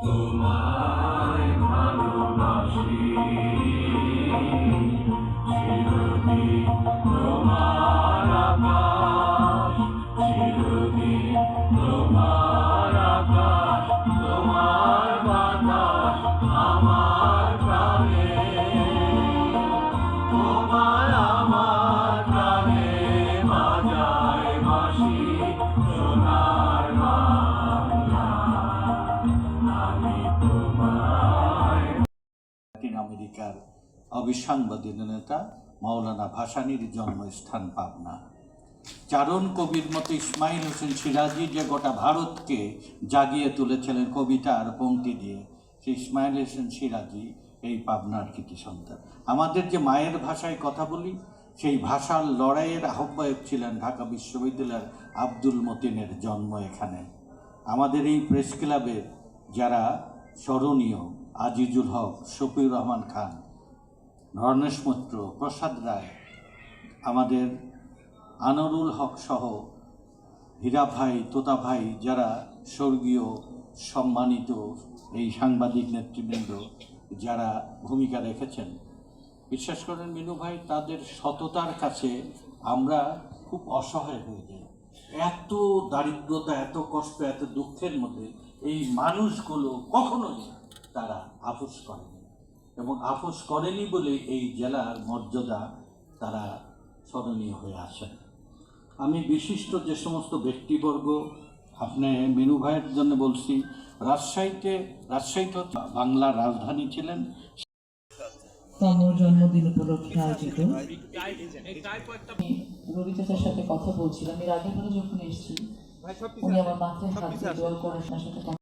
তোমায় ভালোবাসি চিরদিন, তোমার আকাশ চিরদিন, তোমার আকাশ তোমার বাতাস আমার প্রাণে, তোমায় আমার প্রাণে বাজায় বাঁশি সোনার বাংলা। আমি তোমায়। লাতিন আমেরিকার অবিসংবাদিত নেতা মাওলানা ভাসানীর জন্মস্থান পাবনা। চারণ কবির মতো ইসমাইল হোসেন সিরাজি যে গোটা ভারতকে জাগিয়ে তুলেছিলেন কবিতার পংক্তি দিয়ে, সেই ইসমাইল হোসেন সিরাজি এই পাবনার কৃতি সন্তান। আমাদের যে মায়ের ভাষায় কথা বলি, সেই ভাষার লড়াইয়ের আহ্বায়ক ছিলেন ঢাকা বিশ্ববিদ্যালয়ের আব্দুল মতিনের জন্ম এখানে। আমাদের এই প্রেস ক্লাবের যারা স্মরণীয় আজিজুল হক, শফিউর রহমান খান, রণেশ মৈত্র, প্রসাদ রায়, আমাদের আনোয়ারুল হক সহ হীরা ভাই, তোতা ভাই, যারা স্বর্গীয় সম্মানিত এই সাংবাদিক নেতৃবৃন্দ যারা ভূমিকা রেখেছেন, বিশ্বাস করেন মিনু ভাই, তাদের সততার কাছে আমরা খুব অসহায় হয়ে যাই। এত দারিদ্রতা, এত কষ্ট, এত দুঃখের মধ্যে এই মানুষগুলো কখনোই তারা আপোস করেনি, এবং আপোস করেনি বলে এই জেলার মর্যাদা তারা স্মরণীয় হয়ে আসেন। আমি বিশিষ্ট যে সমস্ত ব্যক্তিবর্গ, আপনি মিনু ভাইয়ের জন্য বলছি, রাজশাহীতে বাংলার রাজধানী ছিলেন। তম জন্মদিন উপলক্ষে আয়োজিত রবি চাচার সাথে কথা বলছিলাম। এর আগের বারে যখন এসেছি, উনি আমার মাথায় হাত দিয়ে দোয়া করে আপনার সাথে কথা